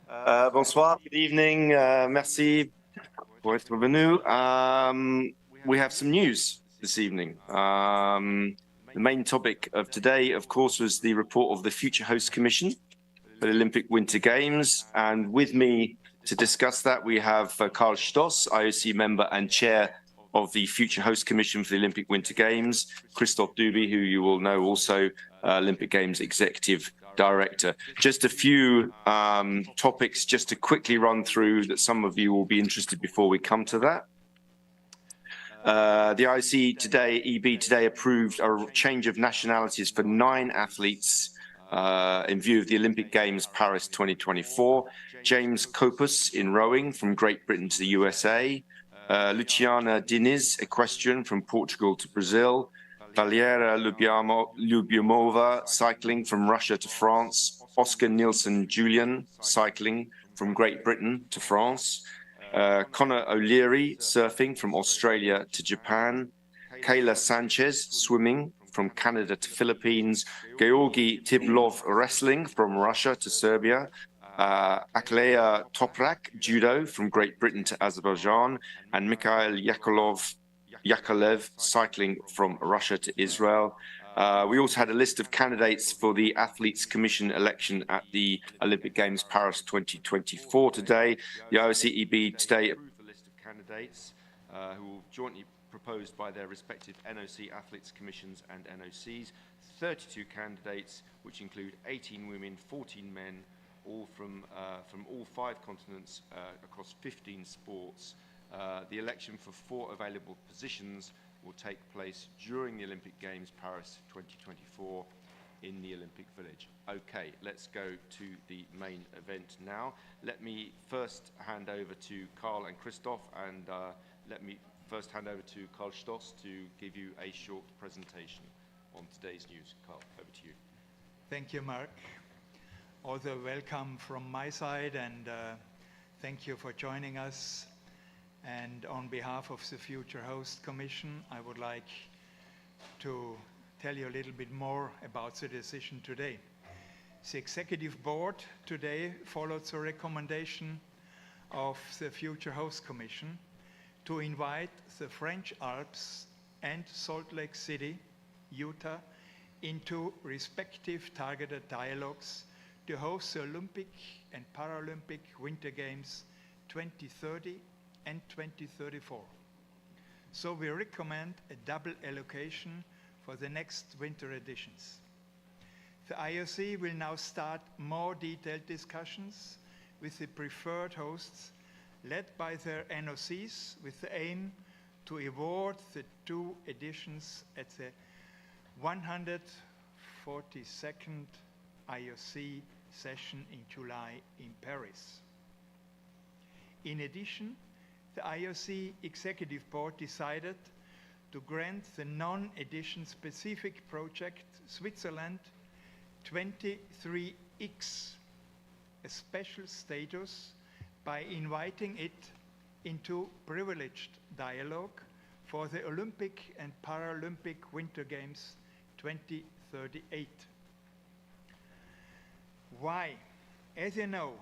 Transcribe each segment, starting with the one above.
Bonsoir, good evening, merci pour être venu. We have some news this evening. The main topic of today, of course, was the report of the Future Host Commission for the Olympic Winter Games. And with me to discuss that, we have Karl Stoss, IOC member and chair of the Future Host Commission for the Olympic Winter Games, Christoph Duby, who you will know also, Olympic Games Executive Director. Just a few topics just to quickly run through that some of you will be interested before we come to that. The IOC today, EB today approved a change of nationalities for 9 athletes in view of the Olympic Games Paris 2024. James Kopus in rowing from Great Britain to the USA. Luciana Diniz, equestrian from Portugal to Brazil. Valeria Lyubimova, cycling from Russia to France. Oscar Nielsen Julian, cycling from Great Britain to France. Conor O'Leary, surfing from Australia to Japan. Kayla Sanchez, swimming from Canada to Philippines. Georgi Tiblov, wrestling from Russia to Serbia. Aklea Toprak, judo from Great Britain to Azerbaijan. And Mikhail Yakolev, cycling from Russia to Israel. We also had a list of candidates for the Athletes Commission election at the Olympic Games Paris 2024 today. The IOC-EB today approved the list of candidates who will jointly proposed by their respective NOC Athletes Commissions and NOCs. 32 candidates, which include 18 women, 14 men, all from all 5 continents across 15 sports. The election for 4 available positions will take place during the Olympic Games Paris 2024 in the Olympic Village. Okay, let's go to the main event now. Let me first hand over to Karl and Christoph, and let me first hand over to Karl Stoss to give you a short presentation on today's news. Karl, over to you. Thank you, Mark. Also, welcome from my side, and thank you for joining us. And on behalf of the Future Host Commission, I would like to tell you a little bit more about the decision today. The Executive Board today followed the recommendation of the Future Host Commission to invite the French Alps and Salt Lake City, Utah, into respective targeted dialogues to host the Olympic and Paralympic Winter Games 2030 and 2034. So we recommend a double allocation for the next winter editions. The IOC will now start more detailed discussions with the preferred hosts led by their NOCs with the aim to award the 2 editions at the 142nd IOC session in July in Paris. In addition, the IOC Executive Board decided to grant the non-edition specific project Switzerland 23X a special status by inviting it into privileged dialogue for the Olympic and Paralympic Winter Games 2038. Why? As you know,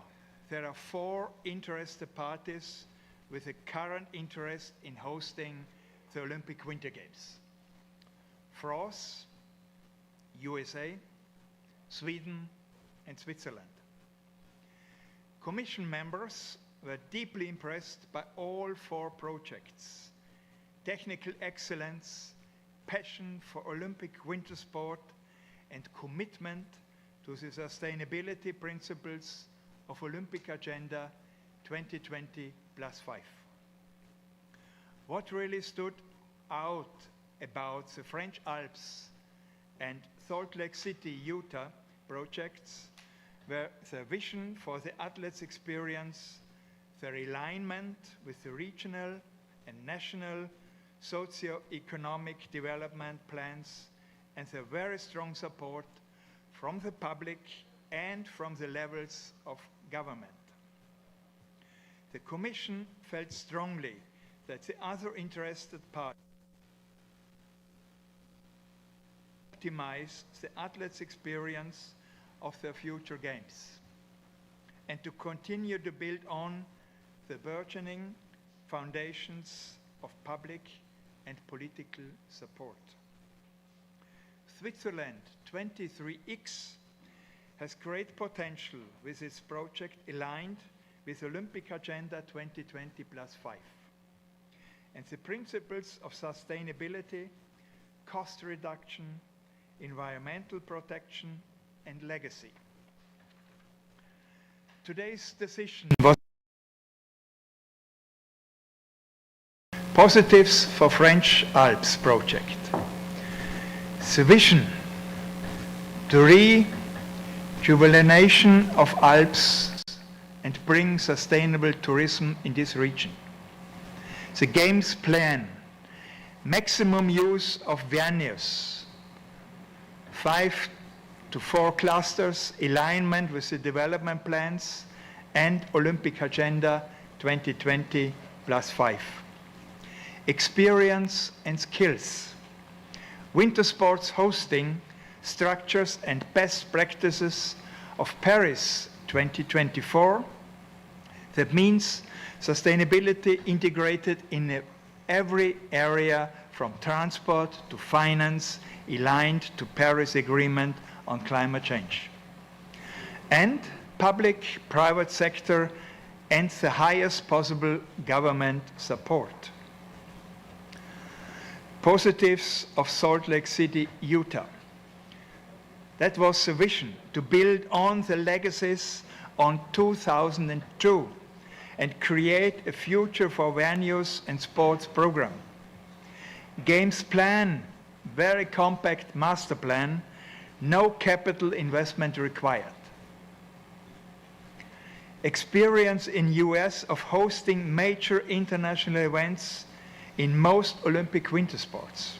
there are 4 interested parties with a current interest in hosting the Olympic Winter Games: France, USA, Sweden, and Switzerland. Commission members were deeply impressed by all 4 projects: technical excellence, passion for Olympic winter sport, and commitment to the sustainability principles of Olympic Agenda 2020+5. What really stood out about the French Alps and Salt Lake City, Utah projects were the vision for the athletes' experience, their alignment with the regional and national socio-economic development plans, and the very strong support from the public and from the levels of government. The Commission felt strongly that the other interested parties optimize the athletes' experience of their future games. and to continue to build on the burgeoning foundations of public and political support. Switzerland 23X has great potential with its project aligned with Olympic Agenda 2020+5 and the principles of sustainability, cost reduction, environmental protection, and legacy. Today's decision was positives for French Alps project. The vision to rejuvenation of Alps and bring sustainable tourism in this region. The Games plan, maximum use of venues, 5 to 4 clusters, alignment with the development plans and Olympic Agenda 2020+5. Experience and skills, winter sports hosting, structures and best practices of Paris 2024. That means sustainability integrated in every area from transport to finance, aligned to Paris Agreement on climate change. And public-private sector and the highest possible government support. Positives of Salt Lake City, Utah. That was the vision, to build on the legacies on 2002 and create a future for venues and sports program. Games plan, very compact master plan, no capital investment required. Experience in US of hosting major international events in most Olympic winter sports.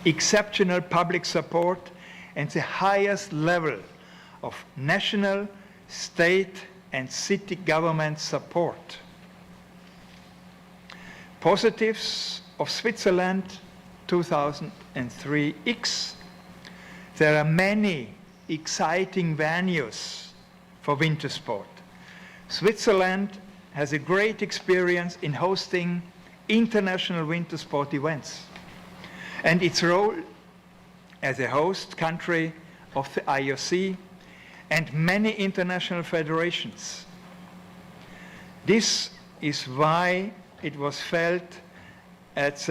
Exceptional public support and the highest level of national, state, and city government support. Positives of Switzerland 2003X. There are many exciting venues for winter sport. Switzerland has a great experience in hosting international winter sport events, and its role as a host country of the IOC and many international federations. This is why it was felt at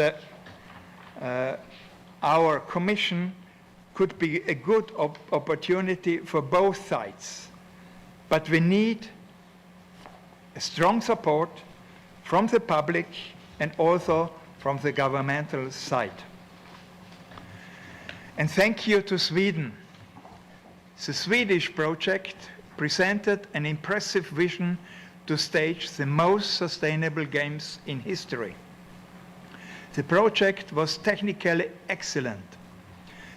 our commission could be a good opportunity for both sides. But we need a strong support from the public and also from the governmental side. And thank you to Sweden. The Swedish project presented an impressive vision to stage the most sustainable games in history. The project was technically excellent.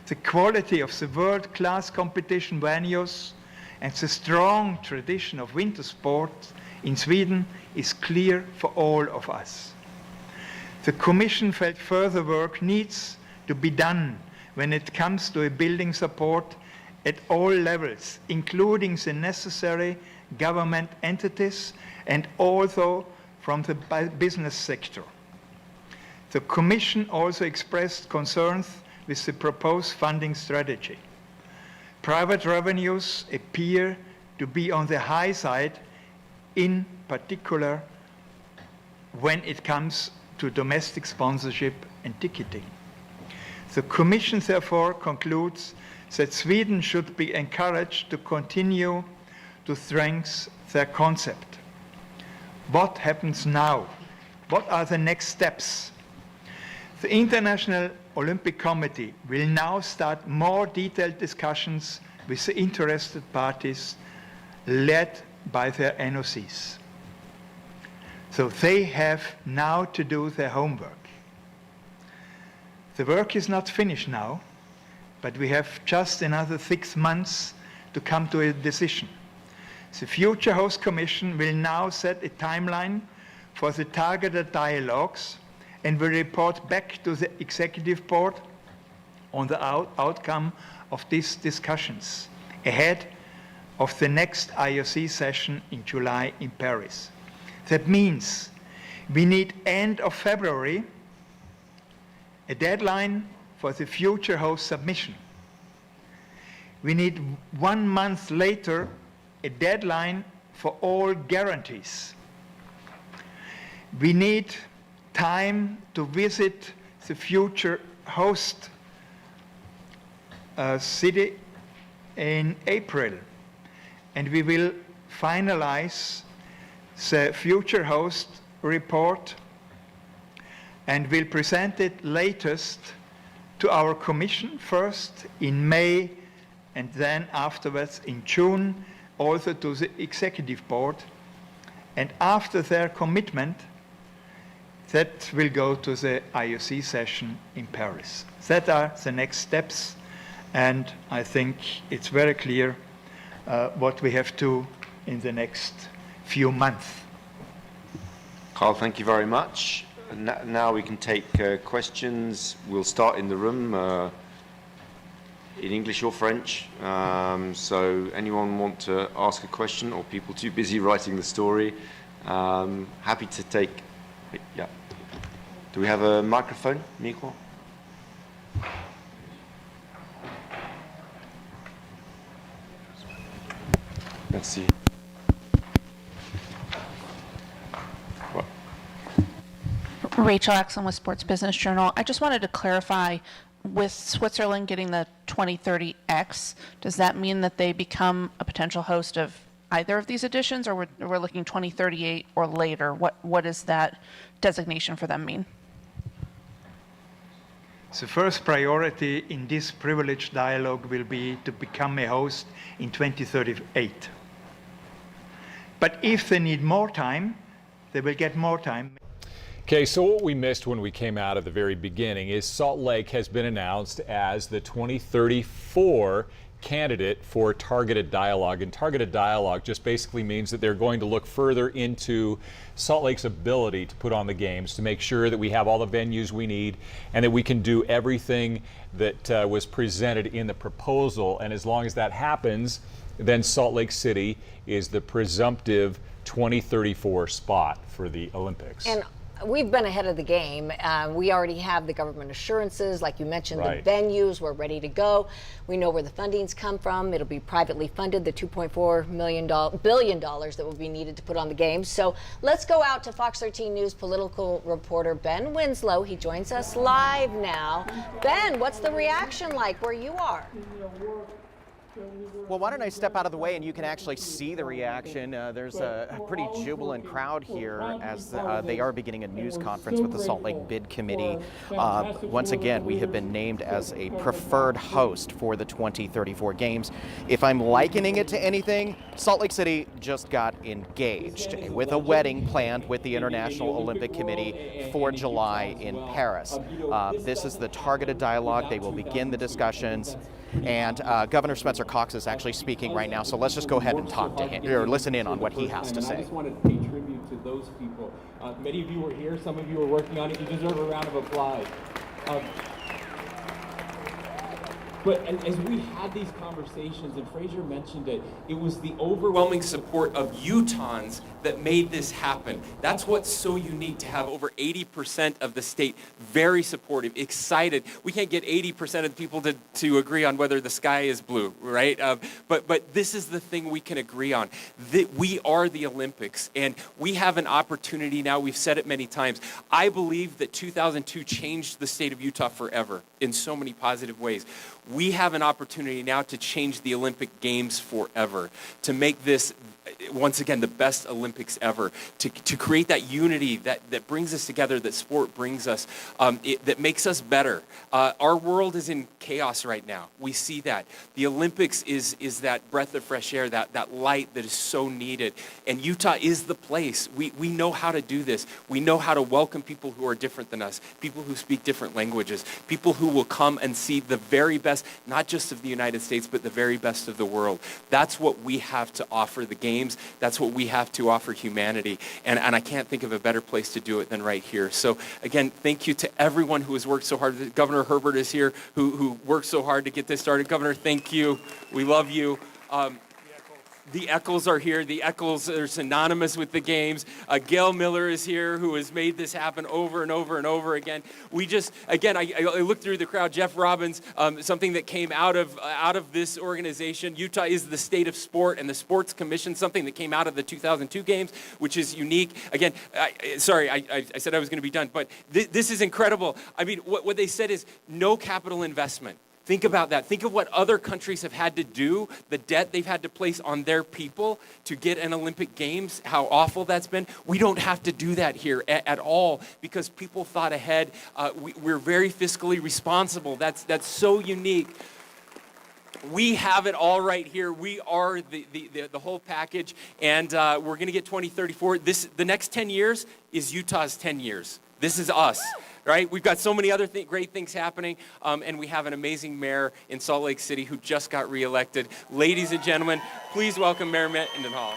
The quality of the world-class competition venues and the strong tradition of winter sports in Sweden is clear for all of us. The Commission felt further work needs to be done when it comes to a building support at all levels, including the necessary government entities and also from the business sector. The Commission also expressed concerns with the proposed funding strategy. Private revenues appear to be on the high side, in particular when it comes to domestic sponsorship and ticketing. The Commission therefore concludes that Sweden should be encouraged to continue to strengthen their concept. What happens now? What are the next steps? The International Olympic Committee will now start more detailed discussions with the interested parties led by their NOCs. So they have now to do their homework. The work is not finished now, but we have just another 6 months to come to a decision. The future host commission will now set a timeline for the targeted dialogues and will report back to the executive board on the outcome of these discussions ahead of the next IOC session in July in Paris. That means we need end of February a deadline for the future host submission. We need 1 month later a deadline for all guarantees. We need time to visit the future host city in April, and we will finalize the future host report and will present it latest to our commission first in May and then afterwards in June also to the executive board, and after their commitment that will go to the IOC session in Paris. That are the next steps, and I think it's very clear what we have to in the next few months. Carl, thank you very much. Now we can take questions. We'll start in the room in English or French. So anyone want to ask a question, or people too busy writing the story? Happy to take, yeah. Do we have a microphone, Micro? Merci. Rachel Axon with Sports Business Journal. I just wanted to clarify, with Switzerland getting the 2030X, does that mean that they become a potential host of either of these editions, or we're looking 2038 or later? What does that designation for them mean? The first priority in this privileged dialogue will be to become a host in 2038. But if they need more time, they will get more time. Okay, so what we missed when we came out at the very beginning is Salt Lake has been announced as the 2034 candidate for targeted dialogue. And targeted dialogue just basically means that they're going to look further into Salt Lake's ability to put on the games, to make sure that we have all the venues we need and that we can do everything that was presented in the proposal. And as long as that happens, then Salt Lake City is the presumptive 2034 spot for the Olympics. And we've been ahead of the game. We already have the government assurances, like you mentioned, right. The venues, we're ready to go. We know where the funding's come from. It'll be privately funded, the $2.4 billion that will be needed to put on the games. So let's go out to Fox 13 News political reporter Ben Winslow. He joins us live now. Ben, what's the reaction like where you are? Well, why don't I step out of the way and you can actually see the reaction. There's a pretty jubilant crowd here as they are beginning a news conference with the Salt Lake Bid Committee. Once again, we have been named as a preferred host for the 2034 Games. If I'm likening it to anything, Salt Lake City just got engaged with a wedding planned with the International Olympic Committee for July in Paris. This is the targeted dialogue. They will begin the discussions. And Governor Spencer Cox is actually speaking right now, so let's just go ahead and talk to him, or listen in on what he has to say. I just wanted to pay tribute to those people. Many of you were here, some of you were working on it. You deserve a round of applause. But as we had these conversations, and Fraser mentioned it, it was the overwhelming support of Utahns that made this happen. That's what's so unique, to have over 80% of the state very supportive, excited. We can't get 80% of the people to agree on whether the sky is blue, right? But this is the thing we can agree on. That we are the Olympics, and we have an opportunity now. We've said it many times. I believe that 2002 changed the state of Utah forever in so many positive ways. We have an opportunity now to change the Olympic Games forever, to make this, once again, the best Olympics ever, to create that unity that brings us together, that sport brings us, that makes us better. Our world is in chaos right now. We see that. The Olympics is that breath of fresh air, that light that is so needed. And Utah is the place. We know how to do this. We know how to welcome people who are different than us, people who speak different languages, people who will come and see the very best, not just of the United States, but the very best of the world. That's what we have to offer the Games. That's what we have to offer humanity. And I can't think of a better place to do it than right here. So again, thank you to everyone who has worked so hard. Governor Herbert is here, who worked so hard to get this started. Governor, thank you. We love you. The Eccles are here. The Eccles are synonymous with the games. Gail Miller is here, who has made this happen over and over and over again. We just, again, I looked through the crowd. Jeff Robbins, something that came out of this organization. Utah is the state of sport and the Sports Commission, something that came out of the 2002 games, which is unique. Again, I said I was going to be done, but this is incredible. I mean, what they said is no capital investment. Think about that. Think of what other countries have had to do, the debt they've had to place on their people to get an Olympic Games, how awful that's been. We don't have to do that here at all because people thought ahead. We're very fiscally responsible. That's so unique. We have it all right here. We are the whole package, and we're going to get 2034. The next 10 years is Utah's 10 years. This is us. Right? We've got so many other great things happening, and we have an amazing mayor in Salt Lake City who just got reelected. Ladies and gentlemen, please welcome Mayor Mendenhall.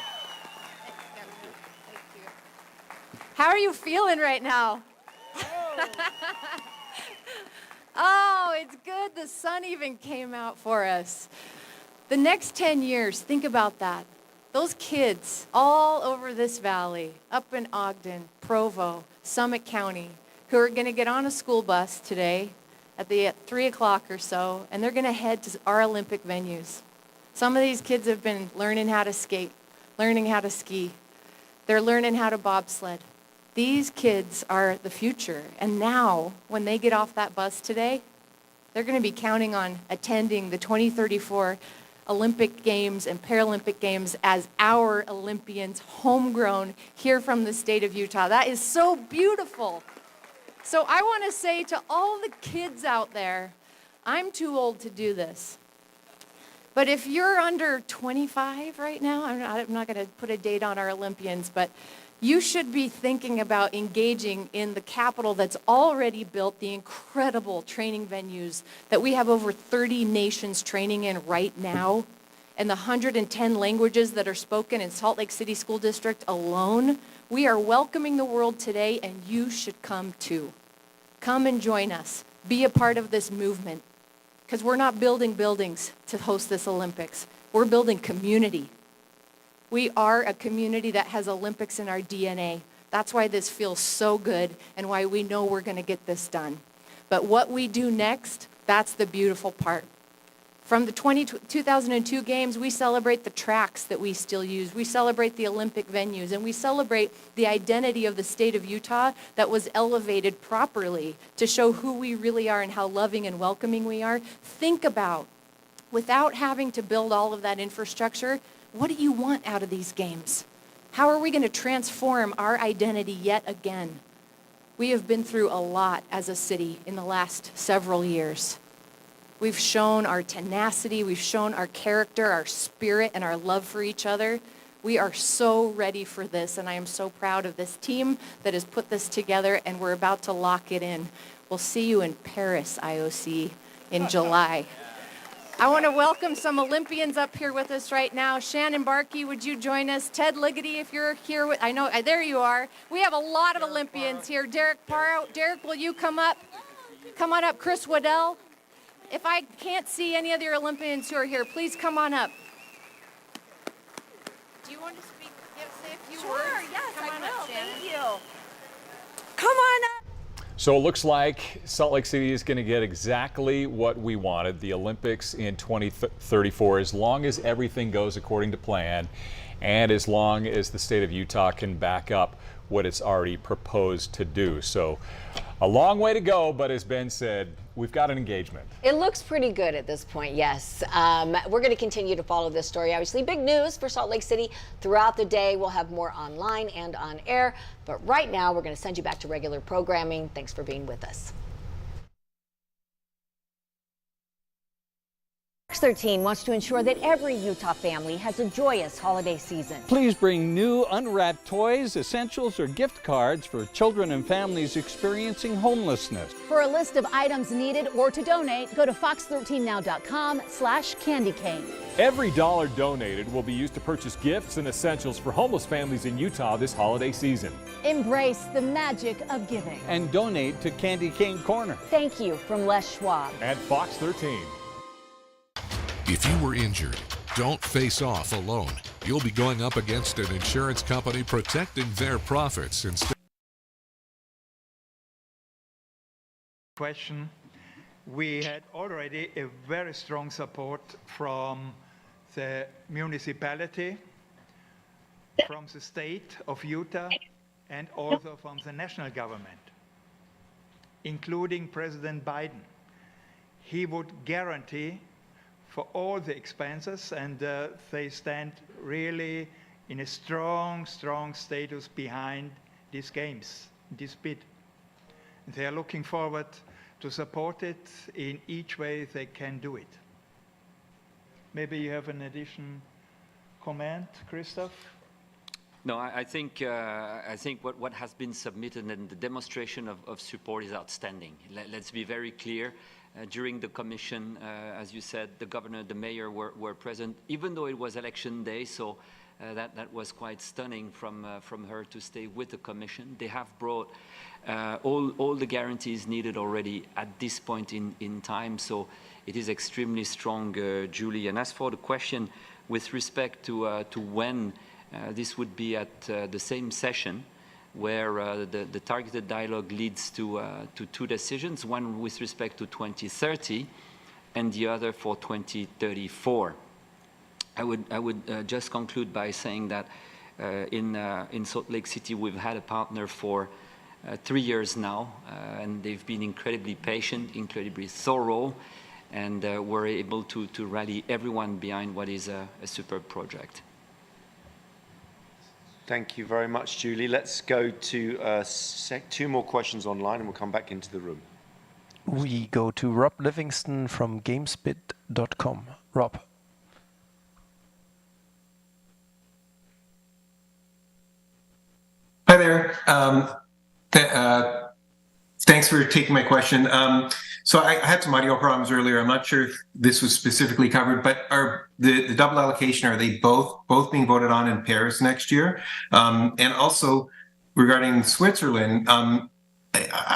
How are you feeling right now? Oh, it's good. The sun even came out for us. The next 10 years, think about that. Those kids all over this valley, up in Ogden, Provo, Summit County, who are going to get on a school bus today at 3 o'clock or so, and they're going to head to our Olympic venues. Some of these kids have been learning how to skate, learning how to ski. They're learning how to bobsled. These kids are the future, and now, when they get off that bus today, they're going to be counting on attending the 2034 Olympic Games and Paralympic Games as our Olympians, homegrown, here from the state of Utah. That is so beautiful. So I want to say to all the kids out there, I'm too old to do this. But if you're under 25 right now, I'm not going to put a date on our Olympians, but you should be thinking about engaging in the capital that's already built, the incredible training venues that we have over 30 nations training in right now, and the 110 languages that are spoken in Salt Lake City School District alone. We are welcoming the world today, and you should come too. Come and join us. Be a part of this movement. Because we're not building buildings to host this Olympics. We're building community. We are a community that has Olympics in our DNA. That's why this feels so good and why we know we're going to get this done. But what we do next, that's the beautiful part. From the 2002 games, we celebrate the tracks that we still use. We celebrate the Olympic venues, and we celebrate the identity of the state of Utah that was elevated properly to show who we really are and how loving and welcoming we are. Think about, without having to build all of that infrastructure, what do you want out of these games? How are we going to transform our identity yet again? We have been through a lot as a city in the last several years. We've shown our tenacity, we've shown our character, our spirit, and our love for each other. We are so ready for this, and I am so proud of this team that has put this together, and we're about to lock it in. We'll see you in Paris, IOC, in July. I want to welcome some Olympians up here with us right now. Shannon Barkey, would you join us? Ted Ligety, if you're here. I know, there you are. We have a lot of Olympians here. Derek Parro. Derek, will you come up? Come on up. Chris Waddell. If I can't see any of your Olympians who are here, please come on up. Do you want to speak, say a few words? Sure, yes, I will. Thank you. Come on up. So it looks like Salt Lake City is going to get exactly what we wanted, the Olympics in 2034, as long as everything goes according to plan and as long as the state of Utah can back up what it's already proposed to do. So a long way to go, but as Ben said, we've got an engagement. It looks pretty good at this point, yes. We're going to continue to follow this story. Obviously, big news for Salt Lake City throughout the day. We'll have more online and on air. But right now, we're going to send you back to regular programming. Thanks for being with us. Fox 13 wants to ensure that every Utah family has a joyous holiday season. Please bring new unwrapped toys, essentials, or gift cards for children and families experiencing homelessness. For a list of items needed or to donate, go to fox13now.com/candycane. Every dollar donated will be used to purchase gifts and essentials for homeless families in Utah this holiday season. Embrace the magic of giving. And donate to Candy Cane Corner. Thank you from Les Schwab. And Fox 13. If you were injured, don't face off alone. You'll be going up against an insurance company protecting their profits instead. Question. We had already a very strong support from the municipality, from the state of Utah, and also from the national government, including President Biden. He would guarantee for all the expenses, and they stand really in a strong status behind these games, this bid. They are looking forward to support it in each way they can do it. Maybe you have an additional comment, Christoph? No, I think what has been submitted and the demonstration of support is outstanding. Let's be very clear. During the commission, as you said, the governor, the mayor were present, even though it was election day, so that was quite stunning from her to stay with the commission. They have brought all the guarantees needed already at this point in time, so it is extremely strong, Julie. And as for the question with respect to when this would be at the same session, where the targeted dialogue leads to two decisions, one with respect to 2030 and the other for 2034. I would just conclude by saying that in Salt Lake City we've had a partner for 3 years now, and they've been incredibly patient, incredibly thorough, and we're able to rally everyone behind what is a superb project. Thank you very much, Julie. Let's go to two more questions online and we'll come back into the room. We go to Rob Livingston from gamespit.com. Rob. Hi there. Thanks for taking my question. So I had some audio problems earlier. I'm not sure if this was specifically covered, but are the double allocation, are they both being voted on in Paris next year? And also regarding Switzerland, I'm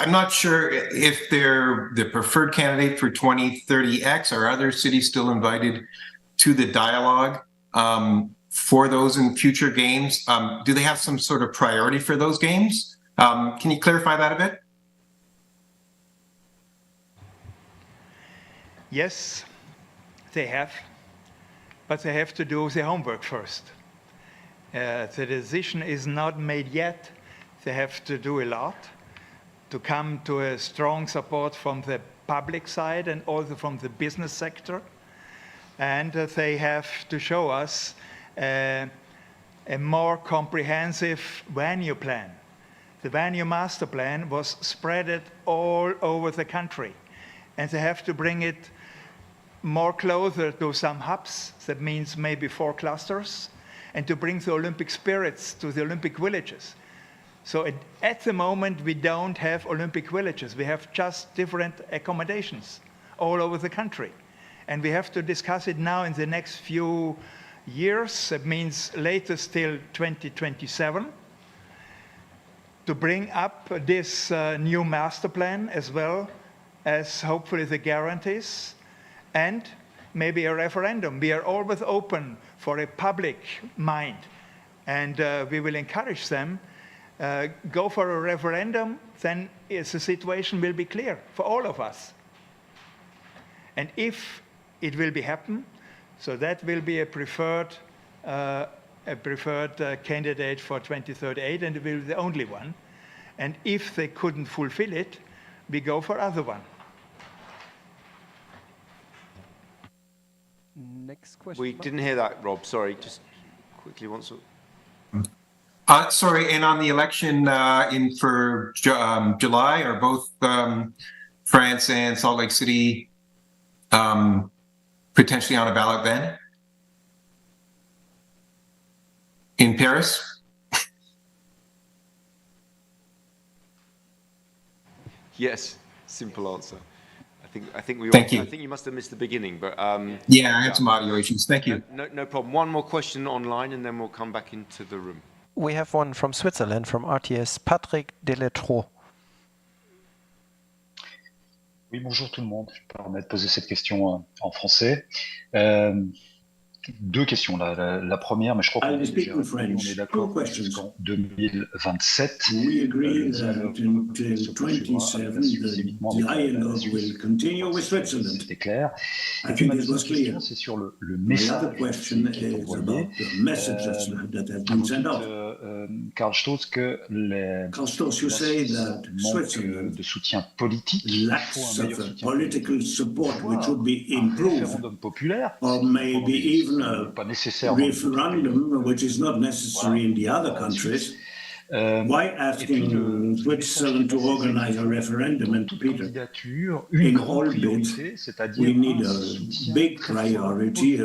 not sure if they're the preferred candidate for 2030X. Are other cities still invited to the dialogue for those in future games? Do they have some sort of priority for those games? Can you clarify that a bit? Yes, they have, but they have to do their homework first. The decision is not made yet. They have to do a lot to come to a strong support from the public side and also from the business sector. And they have to show us a more comprehensive venue plan. The venue master plan was spread all over the country, and they have to bring it more closer to some hubs. That means maybe 4 clusters, and to bring the Olympic spirits to the Olympic villages. So at the moment, we don't have Olympic villages. We have just different accommodations all over the country. And we have to discuss it now in the next few years. That means latest till 2027, to bring up this new master plan, as well as hopefully the guarantees and maybe a referendum. We are always open for a public mind, and we will encourage them. Go for a referendum, then the situation will be clear for all of us. And if it will be happen, so that will be a preferred candidate for 2038, and it will be the only one. And if they couldn't fulfill it, we go for other one. Next question. We didn't hear that, Rob. Sorry, just quickly once. Sorry, and on the election for July, are both France and Salt Lake City potentially on a ballot then? In Paris? Yes, simple answer. I think we. Thank you. I think you must have missed the beginning, but yeah, I had some audio issues. Thank you. No problem. One more question online, and then we'll come back into the room. We have one from Switzerland, from RTS, Patrick Deletro. Oui, bonjour tout le monde. Je peux me permettre de poser cette question en français. deux questions. La première, mais je crois qu'on I'll est speak déjà in on French. est Two d'accord questions. jusqu'en 2027. We agree Le that dialogue until se poursuivra avec la 27, Suisse et the uniquement avec la dialogue Suisse. will continue with Switzerland. C'était clair. I Et puis think ma this deuxième was clear. question, c'est sur le My other message question qui est is envoyé. about the message that has been Vous sent dites, out. Karl Stoss, que Karl Stoss, you la say Suisse that manque Switzerland de soutien politique. Il faut un lacks meilleur of soutien political support which voire would be un improved, référendum populaire, or maybe even a pas nécessaire dans les autres pays. referendum, which is not necessary in the other countries. Why asking Switzerland to organize a referendum? And Peter, in all bids, we need a big priority.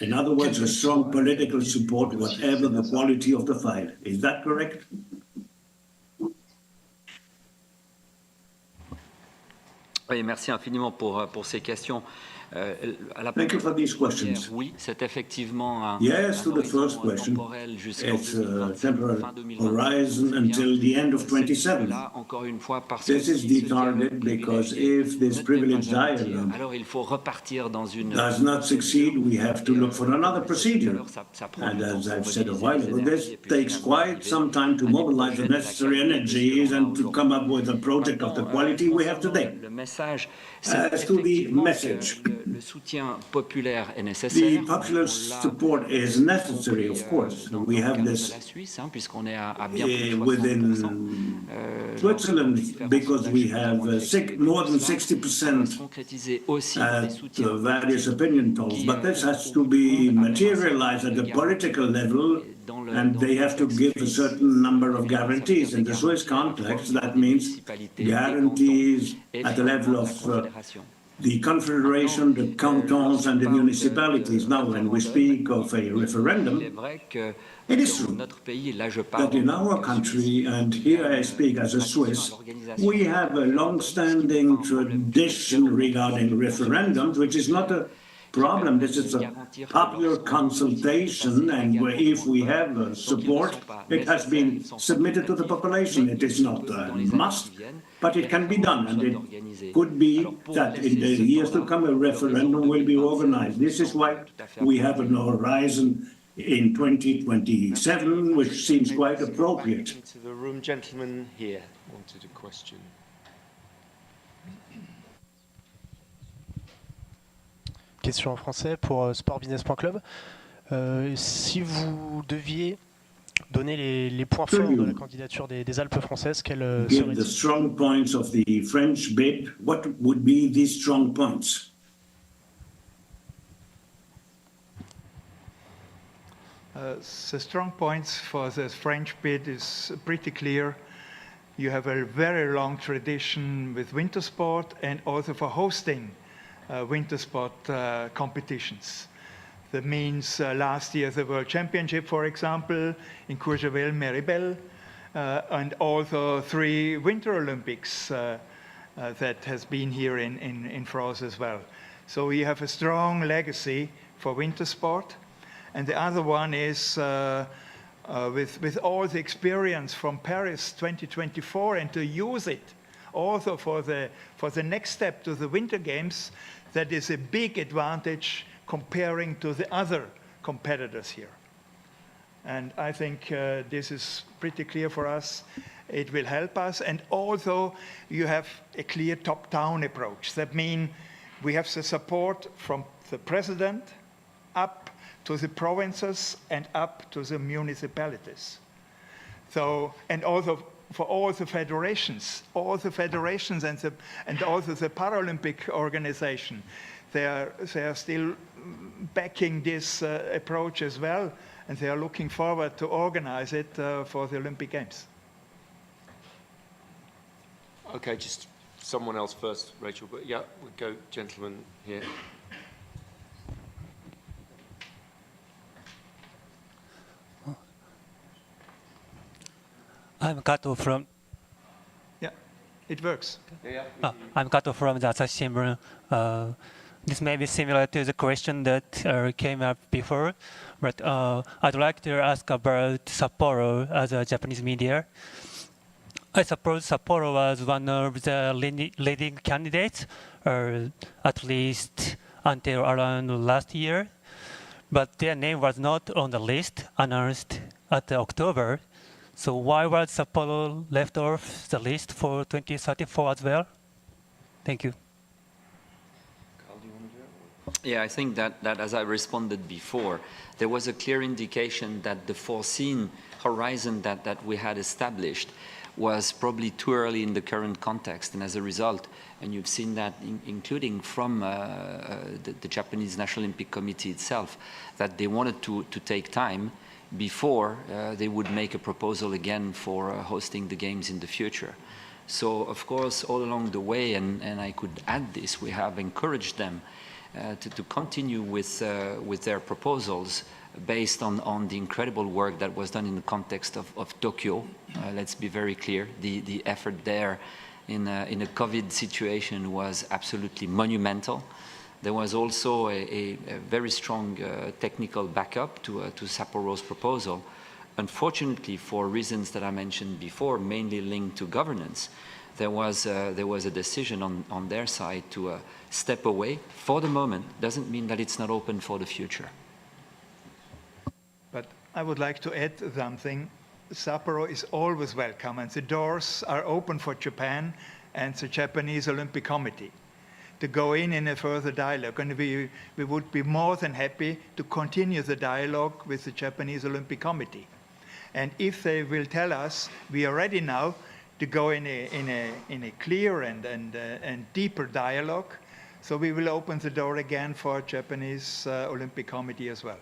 In other words, a strong political support, whatever the quality of the file. Is that correct? Oui, merci infiniment pour ces questions. Thank you for these questions. Oui, c'est effectivement un to the first question. temporel jusqu'en It's a temporary horizon until the end of 27. Là, encore une fois, parce This is the target because if this privileged dialogue alors il faut repartir dans une does not succeed, we have to look for another procedure. And as I've said a while ago, this takes quite some time to mobilize the necessary energies and to come up with a project of the quality we have today. Le message, As to the message, le soutien populaire est nécessaire. the popular support is necessary, of course. We have this puisqu'on est à bien plus de 60%. within Switzerland because we have more than 60% at various opinion polls. But this has to be materialized at the political level, and they have to give a certain number of guarantees. In the Swiss context, that means guarantees at the level of the Confederation, the cantons, and the municipalities. Now, when we speak of a referendum, it is true that in our country, and here I speak as a Swiss, we have a long-standing tradition regarding referendums, which is not a problem. This is a popular consultation, and if we have support, it has been submitted to the population. It is not a must, but it can be done, and it could be that in the years to come a referendum will be organized. This is why we have an horizon in 2027, which seems quite appropriate. To the room, gentleman here wanted a question. Question en français pour sportbusiness.club. Si vous deviez donner les points forts de la candidature des Alpes françaises, quels seraient-ils? The strong points of the French bid, what would be these strong points? The strong points for the French bid is pretty clear. You have a very long tradition with winter sport and also for hosting winter sport competitions. That means last year the World Championship, for example, in Courchevel-Méribel, and also 3 Winter Olympics that has been here in France as well. So we have a strong legacy for winter sport. And the other one is with all the experience from Paris 2024 and to use it also for the next step to the Winter Games, that is a big advantage comparing to the other competitors here. And I think this is pretty clear for us. It will help us. And also you have a clear top-down approach. That means we have the support from the president up to the provinces and up to the municipalities. So, and also for all the federations and also the Paralympic organization, they are still backing this approach as well, and they are looking forward to organize it for the Olympic Games. Okay, just someone else first, Rachel. But yeah, we'll go, gentleman here. I'm Kato from. Yeah, it works. I'm Kato from the Asahi Shimbun. This may be similar to the question that came up before, but I'd like to ask about Sapporo as a Japanese media. I suppose Sapporo was one of the leading candidates, or at least until around last year. but their name was not on the list announced at October. So why was Sapporo left off the list for 2034 as well? Thank you. Yeah, I think that as I responded before, there was a clear indication that the foreseen horizon that we had established was probably too early in the current context. And as a result, and you've seen that including from the Japanese National Olympic Committee itself, that they wanted to take time before they would make a proposal again for hosting the Games in the future. So, of course, all along the way, and I could add this, we have encouraged them to continue with their proposals based on the incredible work that was done in the context of Tokyo. Let's be very clear, the effort there in a COVID situation was absolutely monumental. There was also a very strong technical backup to Sapporo's proposal. Unfortunately, for reasons that I mentioned before, mainly linked to governance, there was a decision on their side to step away for the moment. Doesn't mean that it's not open for the future. But I would like to add something. Sapporo is always welcome, and the doors are open for Japan and the Japanese Olympic Committee to go in a further dialogue. And we would be more than happy to continue the dialogue with the Japanese Olympic Committee. And if they will tell us we are ready now to go in a clear and deeper dialogue, so we will open the door again for Japanese Olympic Committee as well.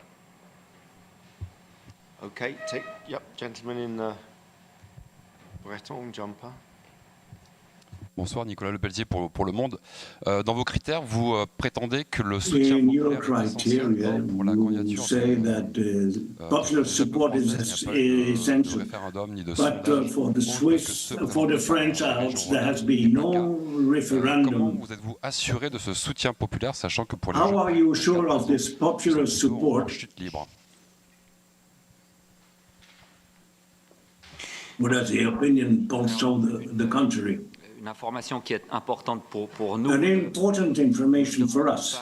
Okay, gentleman in the Breton jumper. Bonsoir, Nicolas Lepelletier pour Le Monde. Dans vos critères, vous prétendez que le soutien populaire est essentiel pour la candidature popular support is essential. But for the French Alps, there has been no referendum. Comment vous êtes-vous assuré de ce soutien populaire, sachant que pour les How are you sure of this popular support? Chute libre. Whereas the opinion polls show the contrary. Une information qui est importante pour nous. An important information for us.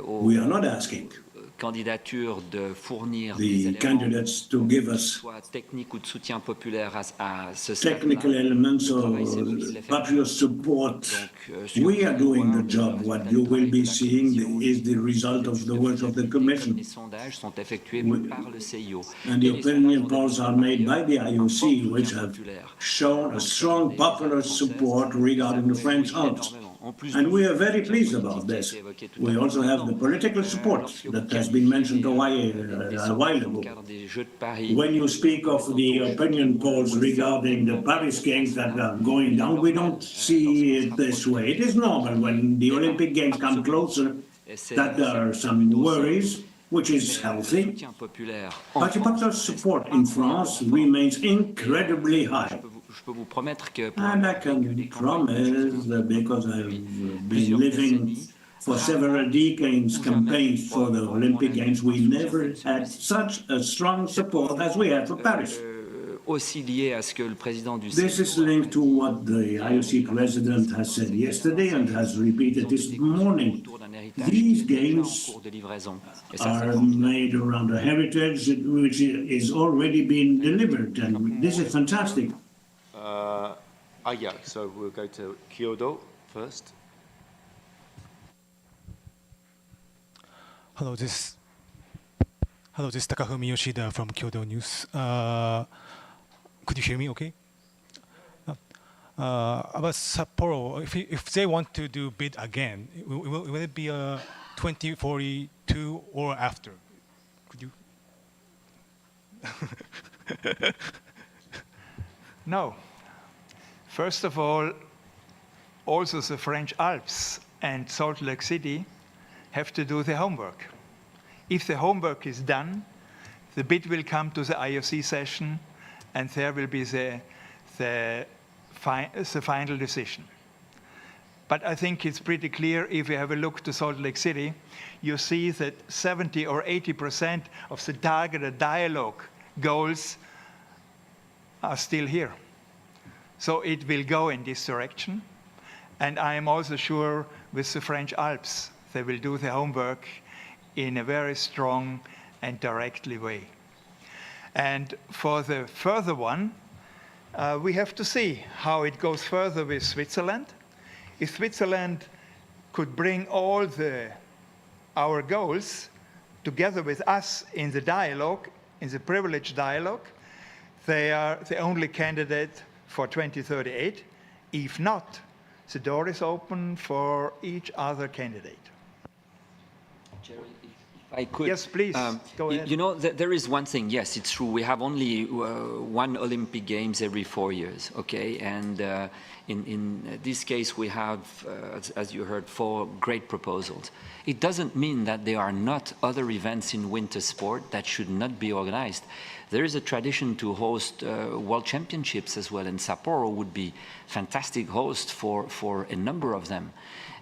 We are not asking candidature de fournir the candidates to give us soit technique ou de soutien populaire à ce technical elements or popular support. We are doing the job. What you will be seeing is the result of the work of the Commission. Les sondages sont effectués par le CIO. And the opinion polls are made by the IOC, which have shown a strong popular support regarding the French Alps. And we are very pleased about this. We also have the political support that has been mentioned a while ago. When you speak of the opinion polls regarding the Paris Games that are going down, we don't see it this way. It is normal when the Olympic Games come closer that there are some worries, which is healthy. But the popular support in France remains incredibly high. And I can promise that because I've been living for several decades campaigns for the Olympic Games, we never had such a strong support as we had for Paris. This is linked to what the IOC president has said yesterday and has repeated this morning. These games are made around a heritage which is already being delivered, and this is fantastic. So we'll go to Kyoto first. Hello, this is Takafumi Yoshida from Kyoto News. Could you hear me okay? About Sapporo, if they want to do bid again, will it be 2042 or after? Could you? No. First of all, also the French Alps and Salt Lake City have to do the homework. If the homework is done, the bid will come to the IOC session, and there will be the final decision. But I think it's pretty clear if you have a look to Salt Lake City, you see that 70 or 80% of the targeted dialogue goals are still here. So it will go in this direction. And I am also sure with the French Alps, they will do the homework in a very strong and directly way. And for the further one, we have to see how it goes further with Switzerland. If Switzerland could bring all our goals together with us in the dialogue, in the privileged dialogue, they are the only candidate for 2038. If not, the door is open for each other candidate. Jerry, if I could. Yes, please, go ahead. You know, there is one thing, yes, it's true. We have only one Olympic Games every 4 years, okay? And in this case, we have, as you heard, 4 great proposals. It doesn't mean that there are not other events in winter sport that should not be organized. There is a tradition to host World Championships as well, and Sapporo would be fantastic host for a number of them.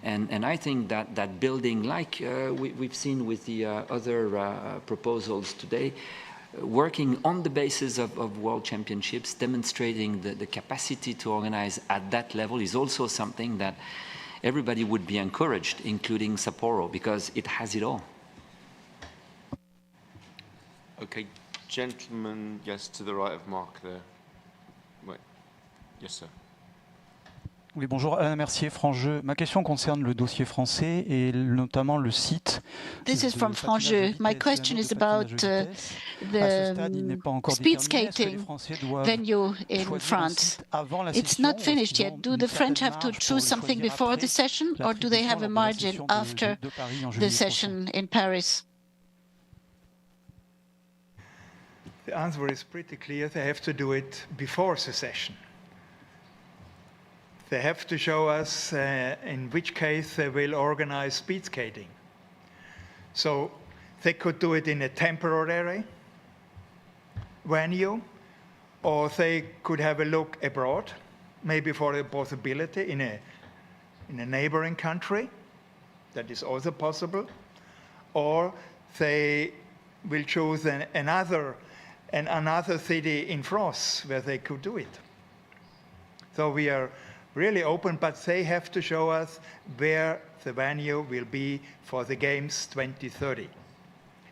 And I think that building, like we've seen with the other proposals today, working on the basis of World Championships, demonstrating the capacity to organize at that level is also something that everybody would be encouraged, including Sapporo, because it has it all. Okay, gentleman, yes, to the right of Mark there. Wait. Yes, sir. Oui, bonjour, Alain Mercier, France Jeux. Ma question concerne le dossier français et notamment le site. This is from France Jeux. My question is about the speed skating venue in France. It's not finished yet. Do the French have to choose something before the session, or do they have a margin after the session in Paris? The answer is pretty clear. They have to do it before the session. They have to show us in which case they will organize speed skating. So they could do it in a temporary venue, or they could have a look abroad, maybe for a possibility in a neighboring country. That is also possible. Or they will choose another city in France where they could do it. So we are really open, but they have to show us where the venue will be for the Games 2030.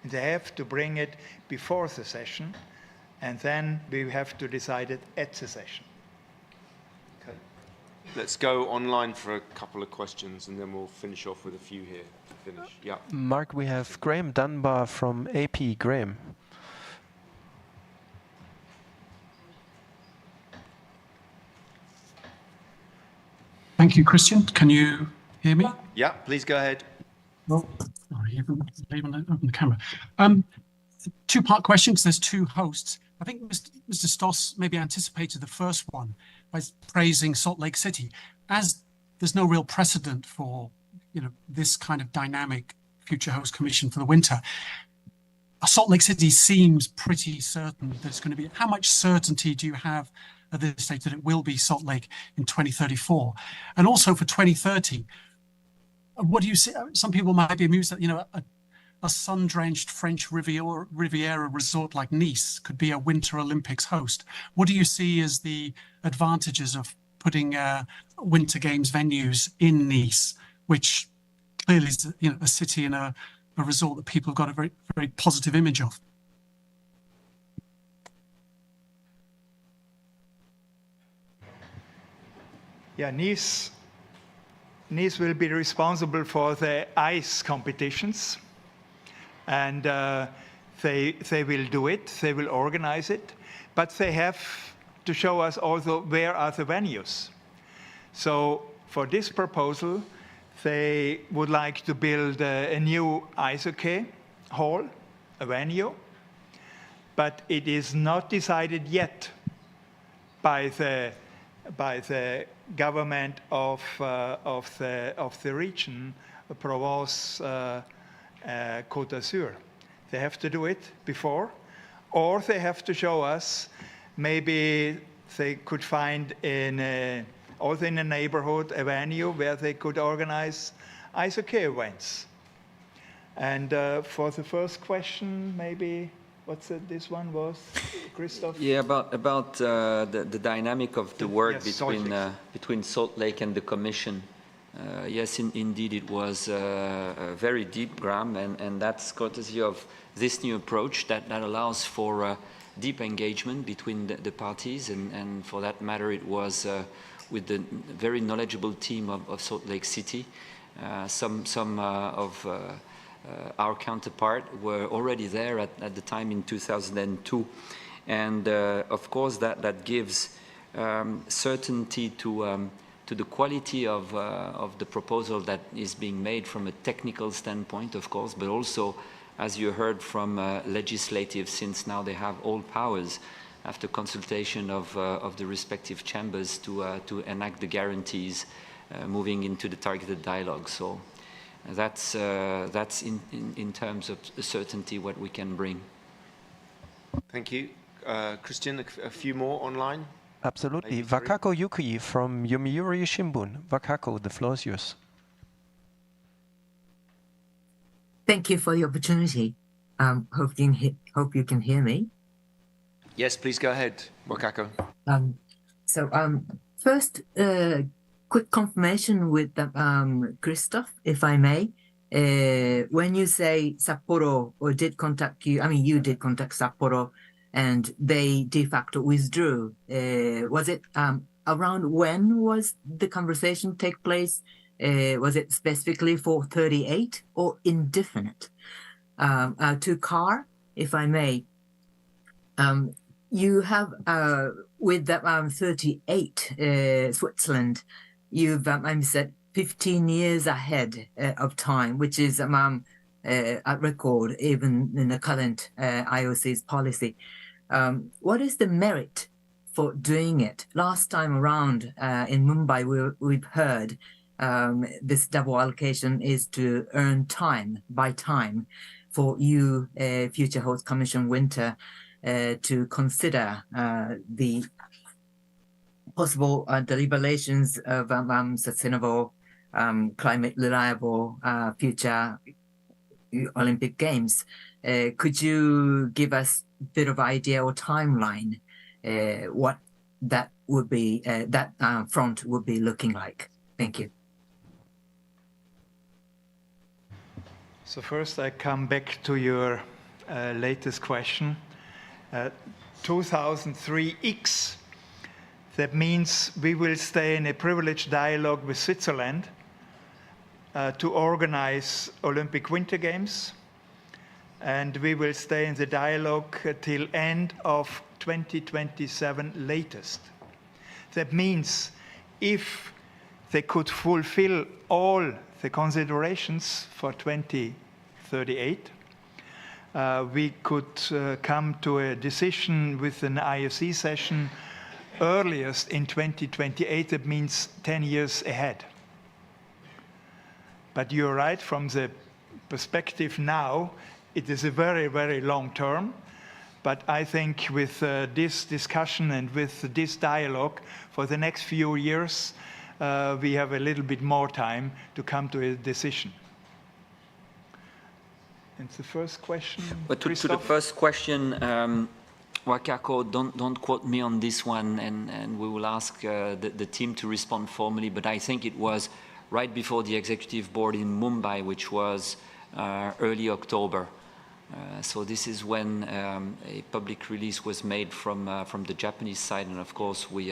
And they have to bring it before the session, and then we have to decide it at the session. Okay. Let's go online for a couple of questions, and then we'll finish off with a few here to finish. Yeah. Mark, we have Graham Dunbar from AP. Graham. Thank you, Christian. Can you hear me? Yeah, please go ahead. Oh, sorry, open the camera. Two-part question, because there's 2 hosts. I think Mr. Stoss maybe anticipated the first one by praising Salt Lake City. As there's no real precedent for this kind of dynamic future host commission for the winter, Salt Lake City seems pretty certain that it's going to be. How much certainty do you have at this stage that it will be Salt Lake in 2034? And also for 2030, what do you see? Some people might be amused that, a sun-drenched French Riviera resort like Nice could be a Winter Olympics host. What do you see as the advantages of putting Winter Games venues in Nice, which clearly is a city and a resort that people have got a very, very positive image of? Yeah, Nice will be responsible for the ice competitions, and they will do it, they will organize it, but they have to show us also where are the venues. So for this proposal, they would like to build a new ice hockey hall, a venue, but it is not decided yet by the government of the region, Provence, Côte d'Azur. They have to do it before, or they have to show us maybe they could find also in a neighborhood a venue where they could organize ice hockey events. And for the first question, maybe this one was, Christoph? Yeah, about the dynamic of the work between Salt Lake and the Commission. Yes, indeed, it was very deep, Graham, and that's courtesy of this new approach that allows for deep engagement between the parties, and for that matter, it was with the very knowledgeable team of Salt Lake City. Some of our counterpart were already there at the time in 2002, and of course that gives certainty to the quality of the proposal that is being made from a technical standpoint, of course, but also, as you heard from legislative, since now they have all powers after consultation of the respective chambers to enact the guarantees moving into the targeted dialogue. So that's in terms of certainty what we can bring. Thank you. Christian, a few more online. Absolutely. Wakako Yuki from Yomiuri Shimbun. Wakako, the floor is yours. Thank you for the opportunity. Hope you can hear me. Yes, please go ahead, Wakako. First, quick confirmation with Christoph, if I may. When you say Sapporo or did contact you, I mean, you did contact Sapporo and they de facto withdrew. Was it around when was the conversation take place? Was it specifically for 38 or indefinite? To Carr, if I may, you have with that 38 Switzerland, you've said 15 years ahead of time, which is a record even in the current IOC's policy. What is the merit for doing it? Last time around in Mumbai, we've heard this double allocation is to earn time by time for you, Future Host Commission Winter, to consider the possible deliberations of sustainable, climate reliable future Olympic Games. Could you give us a bit of idea or timeline what that would be, that front would be looking like? Thank you. So first I come back to your latest question. 2003X, that means we will stay in a privileged dialogue with Switzerland to organize Olympic Winter Games, and we will stay in the dialogue till end of 2027 latest. That means if they could fulfill all the considerations for 2038, we could come to a decision with an IOC session earliest in 2028. That means 10 years ahead. But you're right, from the perspective now, it is a very, very long term. But I think with this discussion and with this dialogue for the next few years, we have a little bit more time to come to a decision. And the first question, but to the first question, Wakako, don't quote me on this one, and we will ask the team to respond formally, but I think it was right before the executive board in Mumbai, which was early October. So this is when a public release was made from the Japanese side, and of course we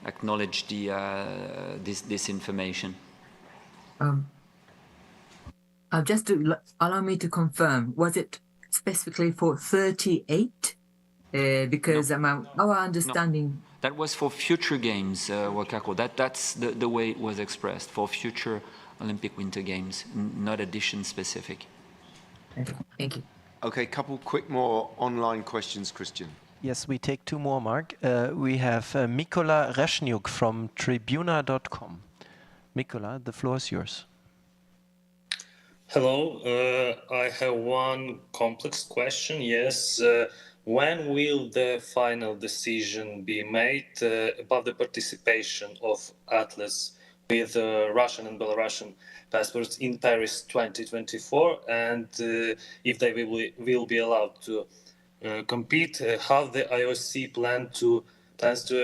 acknowledge this information. Just to allow me to confirm, was it specifically for 38? Because no. Our understanding... No. That was for future games, Wakako. That's the way it was expressed, for future Olympic Winter Games, not edition specific. Thank you. Okay, couple quick more online questions, Christian. Yes, we take two more, Mark. We have Mikola Reshniuk from Tribuna.com. Mikola, the floor is yours. Hello, I have one complex question. Yes, when will the final decision be made about the participation of athletes with Russian and Belarusian passports in Paris 2024, and if they will be allowed to compete? How the IOC plans to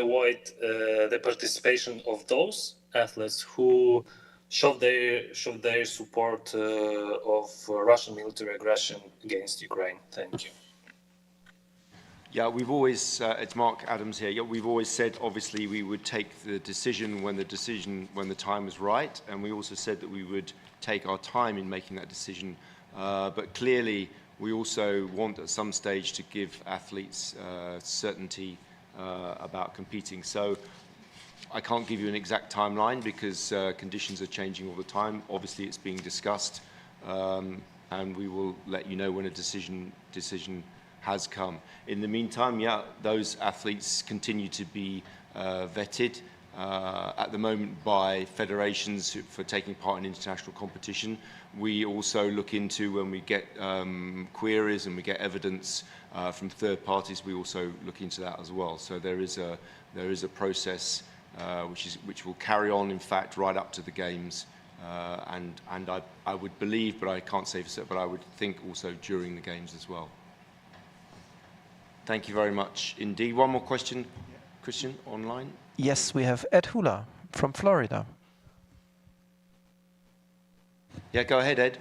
avoid the participation of those athletes who show their support of Russian military aggression against Ukraine. Thank you. Yeah, we've always, it's Mark Adams here. Yeah, we've always said, obviously, we would take the decision when the time is right, and we also said that we would take our time in making that decision. But clearly, we also want at some stage to give athletes certainty about competing. So I can't give you an exact timeline because conditions are changing all the time. Obviously, it's being discussed, and we will let you know when a decision has come. In the meantime, yeah, those athletes continue to be vetted at the moment by federations for taking part in international competition. We also look into, when we get queries and we get evidence from third parties, we also look into that as well. So there is a process which will carry on, in fact, right up to the games, and I would believe, but I can't say for certain, but I would think also during the games as well. Thank you very much indeed. One more question, Christian, online? Yes, we have Ed Hula from Florida. Yeah, go ahead, Ed.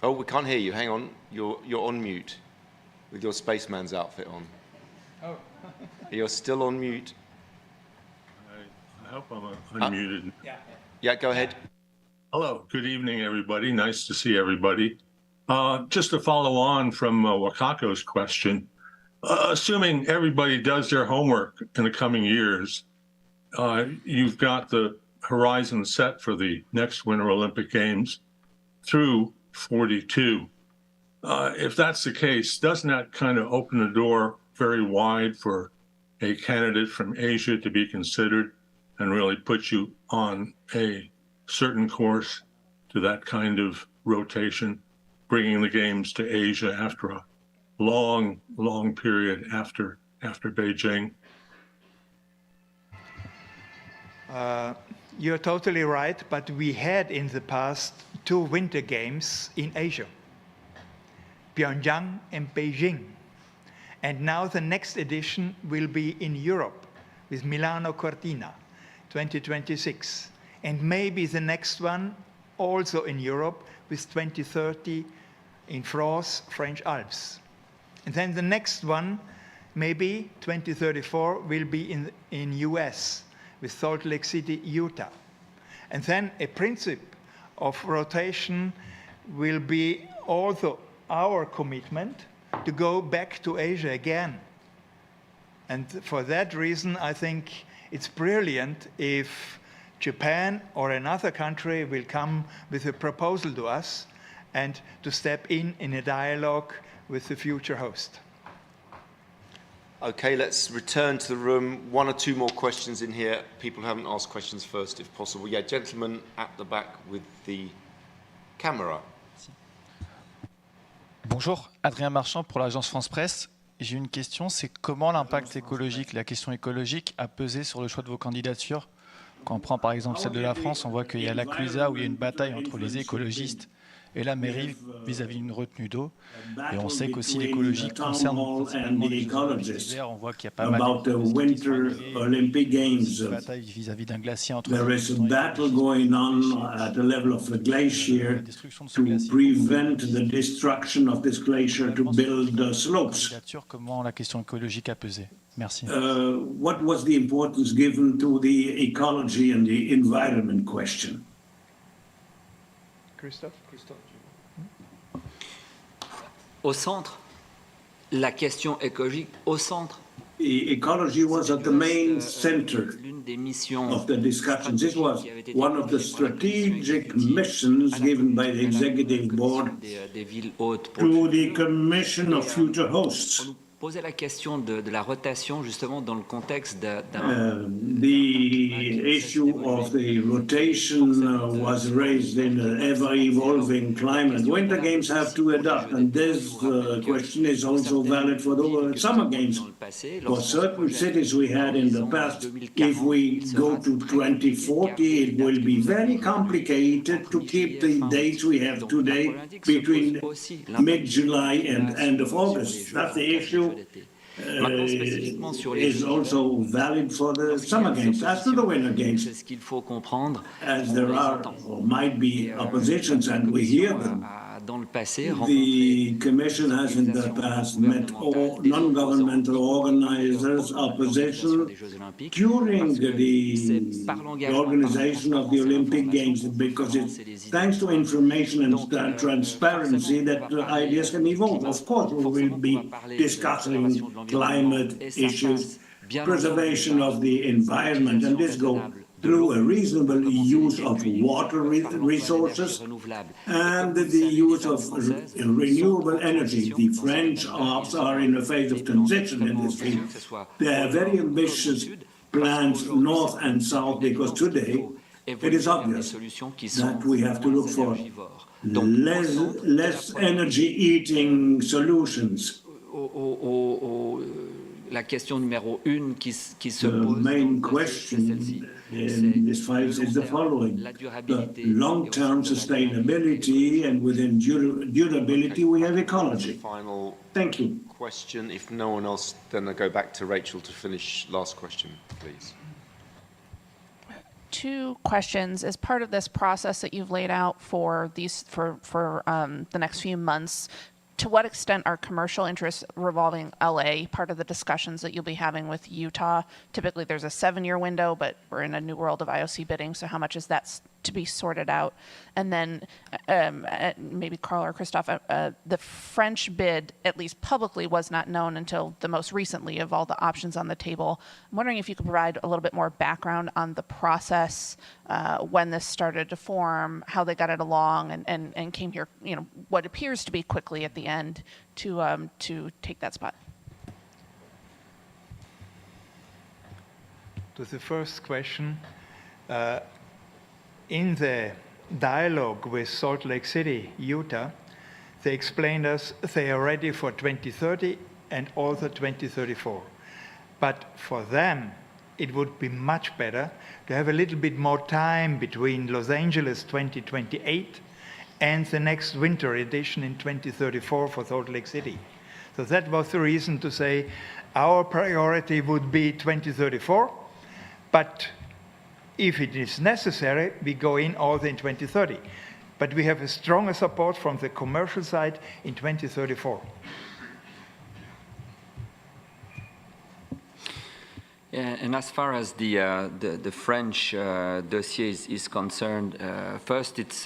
Oh, we can't hear you. Hang on. You're on mute with your spaceman's outfit on. Oh. You're still on mute. I hope I'm unmuted. Yeah, go ahead. Hello, good evening, everybody. Nice to see everybody. Just to follow on from Wakako's question, assuming everybody does their homework in the coming years, you've got the horizon set for the next Winter Olympic Games through 42. If that's the case, doesn't that kind of open the door very wide for a candidate from Asia to be considered and really put you on a certain course to that kind of rotation, bringing the games to Asia after a long period after Beijing? You're totally right, but we had in the past 2 winter games in Asia, Pyongyang and Beijing. And now the next edition will be in Europe with Milano Cortina 2026. And maybe the next one also in Europe with 2030 in France, French Alps. And then the next one, maybe 2034, will be in US with Salt Lake City, Utah. And then a principle of rotation will be also our commitment to go back to Asia again. And for that reason, I think it's brilliant if Japan or another country will come with a proposal to us and to step in a dialogue with the future host. Okay, let's return to the room. 1 or 2 more questions in here. People who haven't asked questions first, if possible. Yeah, gentleman at the back with the camera. Bonjour, Adrien Marchand pour l'agence France Presse. J'ai une question, c'est comment l'impact écologique, la question écologique a pesé sur le choix de vos candidatures? Quand on prend par exemple celle de la France, on voit qu'il y a la Clusa où il y a une bataille entre les écologistes et la mairie vis-à-vis d'une retenue d'eau. Et on sait qu'aussi l'écologie concerne principalement les Jeux. On voit qu'il y a pas mal de batailles vis-à-vis d'un glacier entre There is a battle going on at the level of the glacier to prevent the destruction of this glacier to build the slopes. Comment la question écologique a pesé? Merci. What was the importance given to the ecology and the environment question? Christophe. Au centre, la question écologique au centre. The ecology was at the main center of the discussions. This was one of the strategic missions given by the executive board to the Commission of Future Hosts. Poser la question de la rotation justement dans le contexte the issue of the rotation was raised in an ever-evolving climate. Winter Games have to adapt, and this question is also valid for the Summer Games. For certain cities we had in the past, if we go to 2040, it will be very complicated to keep the dates we have today between mid-July and end of August. That's the issue is also valid for the Summer Games, as to the Winter Games, as there are or might be oppositions, and we hear them. The Commission has in the past met all non-governmental organizers, opposition, during the organization of the Olympic Games, because it's thanks to information and transparency that ideas can evolve. Of course, we will be discussing climate issues, preservation of the environment, and this goes through a reasonable use of water resources and the use of renewable energy. The French Alps are in a phase of transition in this field. They have very ambitious plans north and south, because today it is obvious that we have to look for less energy-eating solutions. La question numéro 1 qui se pose. The main question in this file is the following. The long-term sustainability, and within durability, we have ecology. Final Thank you. question. If no one else, then I'll go back to Rachel to finish last question, please. 2 questions. As part of this process that you've laid out for these for the next few months, to what extent are commercial interests revolving LA part of the discussions that you'll be having with Utah? Typically, there's a 7-year window, but we're in a new world of IOC bidding, so how much is that to be sorted out? And then maybe Carl or Christophe, the French bid, at least publicly, was not known until the most recently of all the options on the table. I'm wondering if you could provide a little bit more background on the process, when this started to form, how they got it along, and came here, what appears to be quickly at the end to take that spot. To the first question, in the dialogue with Salt Lake City, Utah, they explained us they are ready for 2030 and also 2034. But for them, it would be much better to have a little bit more time between Los Angeles 2028 and the next winter edition in 2034 for Salt Lake City. So that was the reason to say our priority would be 2034, but if it is necessary, we go in also in 2030. But we have a stronger support from the commercial side in 2034. Yeah, and as far as the French dossier is concerned, first it's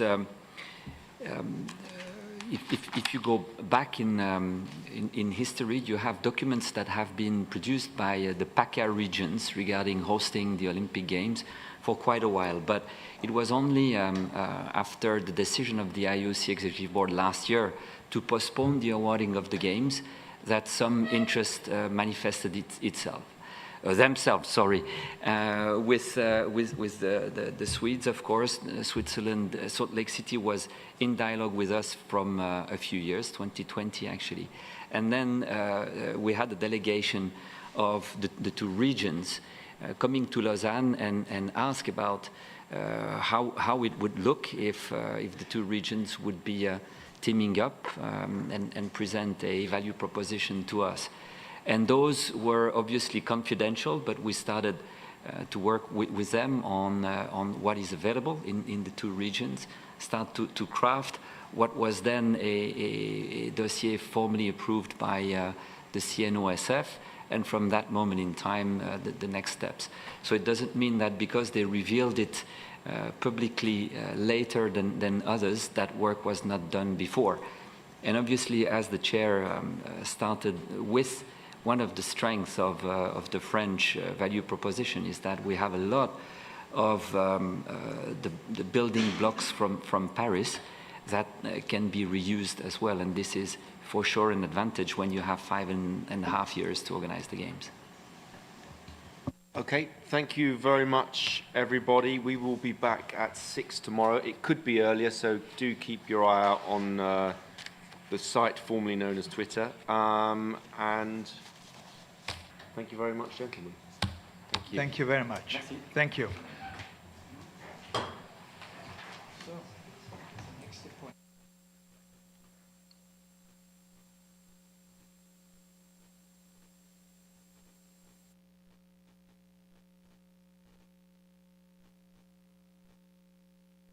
if you go back in history, you have documents that have been produced by the PACA regions regarding hosting the Olympic Games for quite a while. But it was only after the decision of the IOC Executive Board last year to postpone the awarding of the Games that some interest manifested itself. Themselves, sorry, with the Swedes, of course. Switzerland, Salt Lake City was in dialogue with us from a few years, 2020 actually. And then we had a delegation of the 2 regions coming to Lausanne and ask about how it would look if the 2 regions would be teaming up and present a value proposition to us. And those were obviously confidential, but we started to work with them on what is available in the 2 regions, start to craft what was then a dossier formally approved by the CNOSF, and from that moment in time, the next steps. So it doesn't mean that because they revealed it publicly later than others, that work was not done before. And obviously, as the chair started with, one of the strengths of the French value proposition is that we have a lot of the building blocks from Paris that can be reused as well. And this is for sure an advantage when you have 5.5 years to organize the Games. Okay, thank you very much, everybody. We will be back at 6 tomorrow. It could be earlier, so do keep your eye out on the site formerly known as Twitter. And thank you very much, gentlemen. Thank you. Thank you very much. Merci. Thank you.